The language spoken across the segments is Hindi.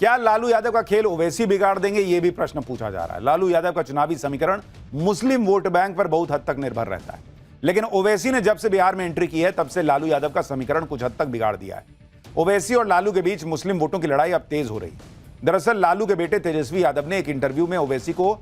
क्या लालू यादव का खेल ओवैसी बिगाड़ देंगे, यह भी प्रश्न पूछा जा रहा है। लालू यादव का चुनावी समीकरण मुस्लिम वोट बैंक पर बहुत हद तक निर्भर रहता है, लेकिन ओवैसी ने जब से बिहार में एंट्री की है तब से लालू यादव का समीकरण कुछ हद तक बिगाड़ दिया है। ओवैसी और लालू के बीच मुस्लिम वोटों की लड़ाई अब तेज हो रही है। दरअसल लालू के बेटे तेजस्वी यादव ने एक इंटरव्यू में ओवैसी को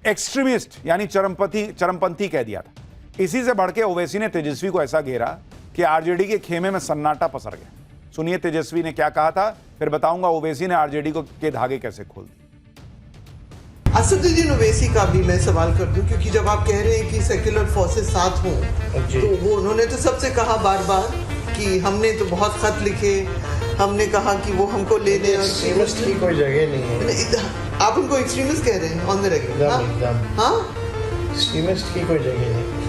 एक्सट्रीमिस्ट यानी चरमपंथी कह दिया था। इसी से बढ़ के ओवैसी ने तेजस्वी को ऐसा घेरा कि आरजेडी के खेमे में सन्नाटा पसर गया। सुनिए तेजस्वी ने क्या कहा था, फिर बताऊंगा ओवैसी ने आरजेडी को के धागे कैसे खोल दिए। असदुद्दीन ओवैसी का भी मैं सवाल कर दूं, क्योंकि जब आप कह रहे हैं कि सेक्युलर फोर्सेस साथ हों, तो वो उन्होंने तो सबसे कहा बार बार कि हमने तो बहुत खत लिखे, हमने कहा कि वो हमको ले लें। एक्सट्रीमिस्ट की कोई जगह नहीं है। आप उनको एक्सट्रीमिस्ट कह रहे हैं ऑन द रेकॉर्ड? हाँ, एक्सट्रीमिस्ट की कोई जगह नहीं।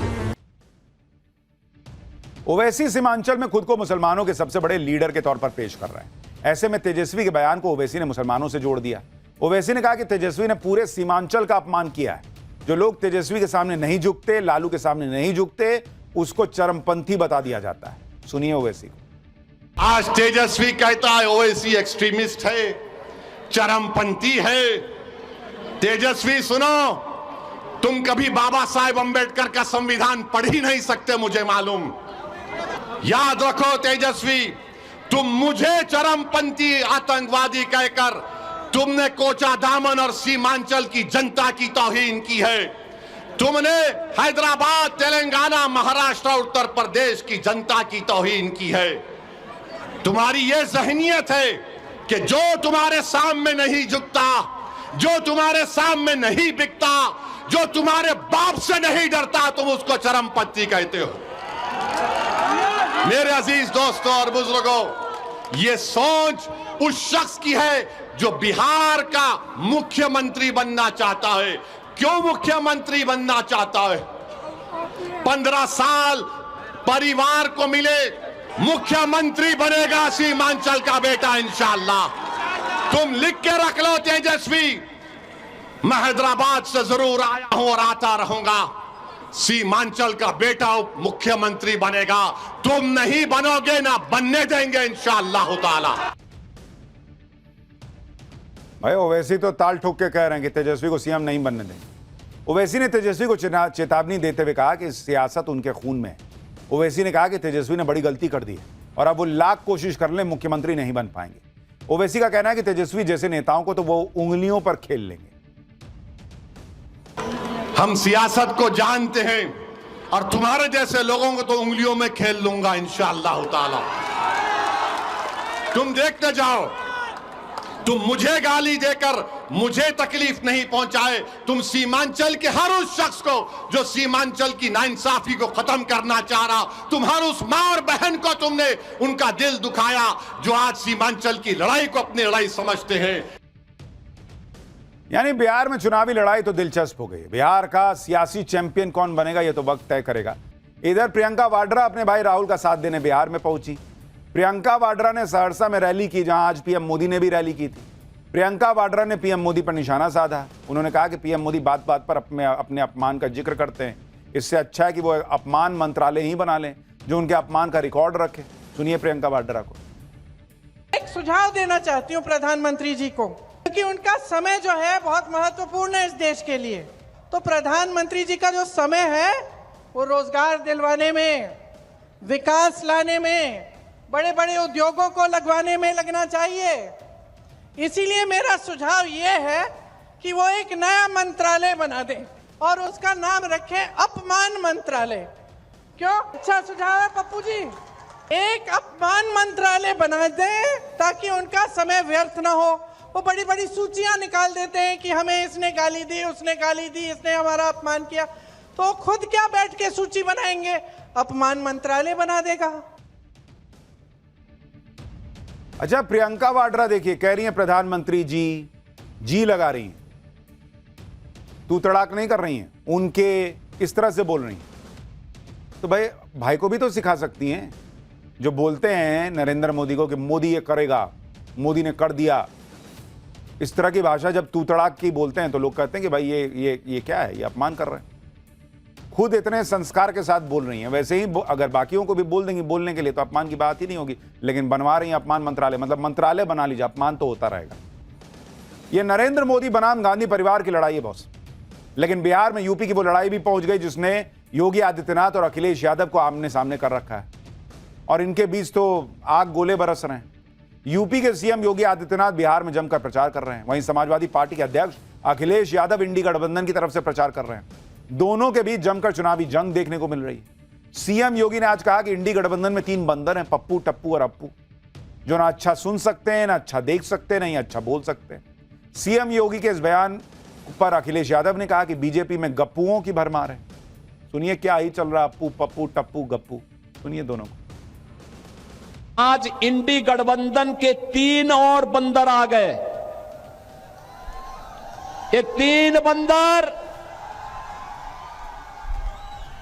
ओवैसी सीमांचल में खुद को मुसलमानों के सबसे बड़े लीडर के तौर पर पेश कर रहे हैं। ऐसे में तेजस्वी के बयान को ओवैसी ने मुसलमानों से जोड़ दिया। ओवैसी ने कहा कि तेजस्वी ने पूरे सीमांचल का अपमान किया है। जो लोग तेजस्वी के सामने नहीं झुकते, लालू के सामने नहीं झुकते, उसको चरमपंथी बता दिया जाता है। सुनिए ओवैसी को। आज तेजस्वी कहता है ओवैसी एक्सट्रीमिस्ट है, चरमपंथी है। तेजस्वी सुनो, तुम कभी बाबा साहेब अंबेडकर का संविधान पढ़ ही नहीं सकते, मुझे मालूम। याद रखो तेजस्वी, तुम मुझे चरमपंथी आतंकवादी कहकर तुमने कोचा दामन और सीमांचल की जनता की तौहीन की है। तुमने हैदराबाद, तेलंगाना, महाराष्ट्र, उत्तर प्रदेश की जनता की तौहीन की है। तुम्हारी यह जहनियत है कि जो तुम्हारे सामने नहीं झुकता, जो तुम्हारे सामने नहीं बिकता, जो तुम्हारे बाप से नहीं डरता, तुम उसको चरमपंथी कहते हो। मेरे अजीज दोस्तों और बुजुर्गों, ये सोच उस शख्स की है जो बिहार का मुख्यमंत्री बनना चाहता है। क्यों मुख्यमंत्री बनना चाहता है? 15 साल परिवार को मिले, मुख्यमंत्री बनेगा सीमांचल का बेटा इंशाअल्लाह। तुम लिख के रख लो तेजस्वी, मैं हैदराबाद से जरूर आया हूं और आता रहूंगा। सीमांचल का बेटा मुख्यमंत्री बनेगा, तुम नहीं बनोगे, ना बनने देंगे इंशाअल्लाह ताला। भाई ओवैसी तो ताल ठोक के कह रहे हैं कि तेजस्वी को सीएम नहीं बनने देंगे। ओवैसी ने तेजस्वी को चेतावनी देते हुए कहा कि सियासत उनके खून में है। ओवैसी ने कहा कि तेजस्वी ने बड़ी गलती कर दी है और अब वो लाख कोशिश कर लें, मुख्यमंत्री नहीं बन पाएंगे। ओवैसी का कहना है कि तेजस्वी जैसे नेताओं को तो वो उंगलियों पर खेल लेंगे। हम सियासत को जानते हैं और तुम्हारे जैसे लोगों को तो उंगलियों में खेल लूंगा इंशाअल्लाह ताला। तुम देखते जाओ, तुम मुझे गाली देकर मुझे तकलीफ नहीं पहुंचाए, तुम सीमांचल के हर उस शख्स को जो सीमांचल की नाइंसाफी को खत्म करना चाह रहा, तुम हर उस मां और बहन को तुमने उनका दिल दुखाया जो आज सीमांचल की लड़ाई को अपनी लड़ाई समझते हैं। यानी बिहार में चुनावी लड़ाई तो दिलचस्प हो गई। बिहार का सियासी चैंपियन कौन बनेगा यह तो वक्त तय करेगा। इधर प्रियंका वाड्रा अपने भाई राहुल का साथ देने बिहार में पहुंची। प्रियंका वाड्रा ने सहरसा में रैली की, जहां आज पीएम मोदी ने भी रैली की थी। प्रियंका वाड्रा ने पीएम मोदी पर निशाना साधा। उन्होंने कहा कि पीएम मोदी बात बात पर अपने अपमान का जिक्र करते हैं। इससे अच्छा है कि वो अपमान मंत्रालय ही बना लें जो उनके अपमान का रिकॉर्ड रखे। सुनिए प्रियंका वाड्रा को। एक सुझाव देना चाहती हूँ प्रधानमंत्री जी को, क्योंकि उनका समय जो है बहुत महत्वपूर्ण है इस देश के लिए। तो प्रधानमंत्री जी का जो समय है वो रोजगार दिलवाने में, विकास लाने में, बड़े बड़े उद्योगों को लगवाने में लगना चाहिए। इसीलिए मेरा सुझाव ये है कि वो एक नया मंत्रालय बना दें और उसका नाम रखें अपमान मंत्रालय। क्यों? अच्छा सुझाव है पप्पू जी। एक अपमान मंत्रालय बना दें ताकि उनका समय व्यर्थ ना हो। वो बड़ी बड़ी सूचियां निकाल देते हैं कि हमें इसने गाली दी, उसने गाली दी, इसने हमारा अपमान किया। तो खुद क्या बैठ के सूची बनाएंगे, अपमान मंत्रालय बना देगा। अच्छा, प्रियंका वाड्रा देखिए कह रही हैं प्रधानमंत्री जी लगा रही हैं, तू तड़ाक नहीं कर रही हैं, उनके इस तरह से बोल रही हैं। तो भाई को भी तो सिखा सकती हैं। जो बोलते हैं नरेंद्र मोदी को कि मोदी ये करेगा, मोदी ने कर दिया, इस तरह की भाषा जब तू तड़ाक की बोलते हैं तो लोग कहते हैं कि भाई ये क्या है, ये अपमान कर रहे हैं। खुद इतने संस्कार के साथ बोल रही हैं, वैसे ही अगर बाकियों को भी बोल देंगी बोलने के लिए तो अपमान की बात ही नहीं होगी, लेकिन बनवा रही हैं अपमान मंत्रालय, मतलब मंत्रालय बना लीजिए, अपमान तो होता रहेगा। ये नरेंद्र मोदी बनाम गांधी परिवार की लड़ाई है बॉस। लेकिन बिहार में यूपी की वो लड़ाई भी पहुंच गई जिसने योगी आदित्यनाथ और अखिलेश यादव को आमने सामने कर रखा है, और इनके बीच तो आग गोले बरस रहे हैं। यूपी के सीएम योगी आदित्यनाथ बिहार में जमकर प्रचार कर रहे हैं, वहीं समाजवादी पार्टी के अध्यक्ष अखिलेश यादव इंडी गठबंधन की तरफ से प्रचार कर रहे हैं। दोनों के बीच जमकर चुनावी जंग देखने को मिल रही है। सीएम योगी ने आज कहा कि इंडी गठबंधन में 3 बंदर हैं, पप्पू, टप्पू और अप्पू, जो ना अच्छा सुन सकते हैं, ना अच्छा देख सकते हैं, ना ही अच्छा बोल सकते हैं। सीएम योगी के इस बयान पर अखिलेश यादव ने कहा कि बीजेपी में गप्पुओं की भरमार है। सुनिए क्या ही चल रहा, अप्पू, पप्पू, टप्पू, गप्पू, सुनिए दोनों को। आज इंडी गठबंधन के 3 और बंदर आ गए। ये 3 बंदर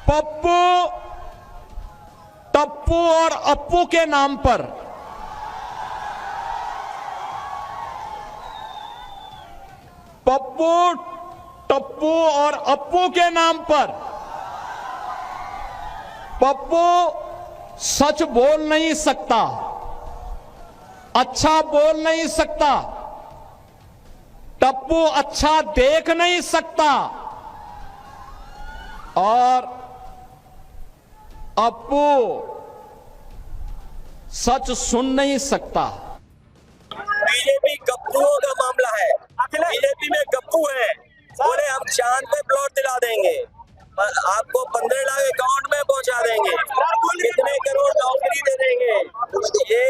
पप्पू, टप्पू और अप्पू के नाम पर पप्पू, टप्पू और अप्पू के नाम पर पप्पू सच बोल नहीं सकता, अच्छा बोल नहीं सकता, टप्पू अच्छा देख नहीं सकता और अप्पू सच सुन नहीं सकता। बीजेपी गप्पुओं का मामला है। बीजेपी में गप्पू है, बोले हम चांद पे प्लॉट दिला देंगे, आपको 15 लाख अकाउंट में पहुंचा देंगे, कितने करोड़ नौकरी दे देंगे। ये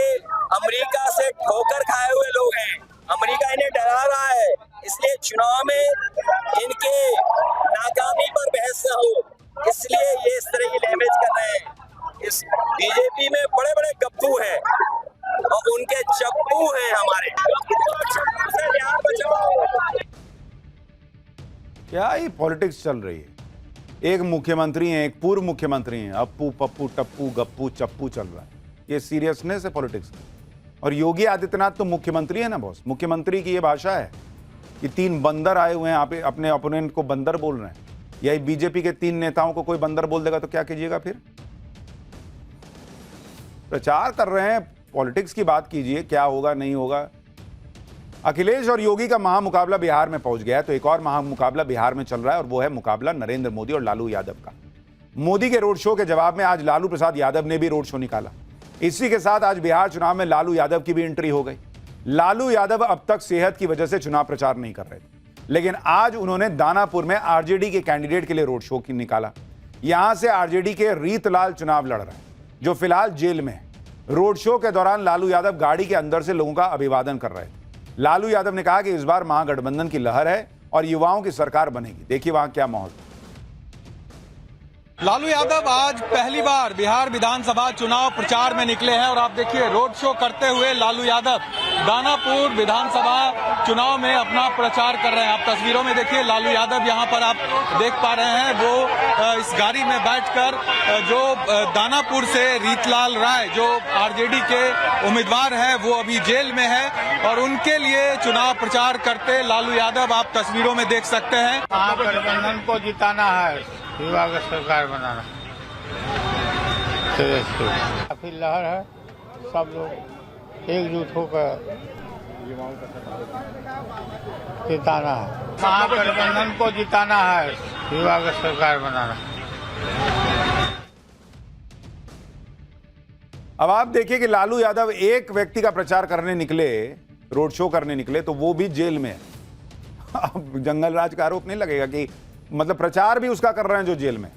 अमेरिका से ठोकर खाए हुए लोग हैं, अमेरिका इन्हें डरा रहा है, इसलिए चुनाव में इनके नाकामी पर बहस न हो, इसलिए ये इस तरह की लैंग्वेज कर रहे हैं। इस बीजेपी में बड़े बड़े गप्पू हैं और उनके चप्पू हैं हमारे। क्या ही पॉलिटिक्स चल रही है। एक मुख्यमंत्री हैं, एक पूर्व मुख्यमंत्री हैं, अप्पू, पप्पू, टप्पू, गप्पू, चप्पू चल रहा है। ये सीरियसनेस है पॉलिटिक्स की। और योगी आदित्यनाथ तो मुख्यमंत्री है ना बॉस, मुख्यमंत्री की ये भाषा है कि 3 बंदर आए हुए हैं, आप अपने ओपोनेंट को बंदर बोल रहे हैं। यही बीजेपी के 3 नेताओं को कोई बंदर बोल देगा तो क्या कीजिएगा फिर? प्रचार कर रहे हैं, पॉलिटिक्स की बात कीजिए, क्या होगा नहीं होगा। अखिलेश और योगी का महामुकाबला बिहार में पहुंच गया है, तो एक और महामुकाबला बिहार में चल रहा है और वो है मुकाबला नरेंद्र मोदी और लालू यादव का। मोदी के रोड शो के जवाब में आज लालू प्रसाद यादव ने भी रोड शो निकाला। इसी के साथ आज बिहार चुनाव में लालू यादव की भी एंट्री हो गई। लालू यादव अब तक सेहत की वजह से चुनाव प्रचार नहीं कर रहे थे, लेकिन आज उन्होंने दानापुर में आरजेडी के कैंडिडेट के लिए रोड शो की निकाला। यहां से आरजेडी के रीतलाल चुनाव लड़ रहे हैं, जो फिलहाल जेल में है। रोड शो के दौरान लालू यादव गाड़ी के अंदर से लोगों का अभिवादन कर रहे थे। लालू यादव ने कहा कि इस बार महागठबंधन की लहर है और युवाओं की सरकार बनेगी। देखिए वहां क्या माहौल। लालू यादव आज पहली बार बिहार विधानसभा चुनाव प्रचार में निकले हैं और आप देखिए रोड शो करते हुए लालू यादव दानापुर विधानसभा चुनाव में अपना प्रचार कर रहे हैं। आप तस्वीरों में देखिए लालू यादव यहां पर आप देख पा रहे हैं, वो इस गाड़ी में बैठकर जो दानापुर से रीतलाल राय जो आरजेडी के उम्मीदवार हैं वो अभी जेल में है और उनके लिए चुनाव प्रचार करते लालू यादव आप तस्वीरों में देख सकते हैं। महागठबंधन को जिताना है, युवा का सरकार बनाना, काफी लहर है, सब लोग एकजुट होकर जिताना है। महागठबंधन को जिताना है, युवा का सरकार बनाना। अब आप देखिए कि लालू यादव एक व्यक्ति का प्रचार करने निकले, रोड शो करने निकले, तो वो भी जेल में है। अब जंगल राज का आरोप नहीं लगेगा कि मतलब प्रचार भी उसका कर रहे हैं जो जेल में।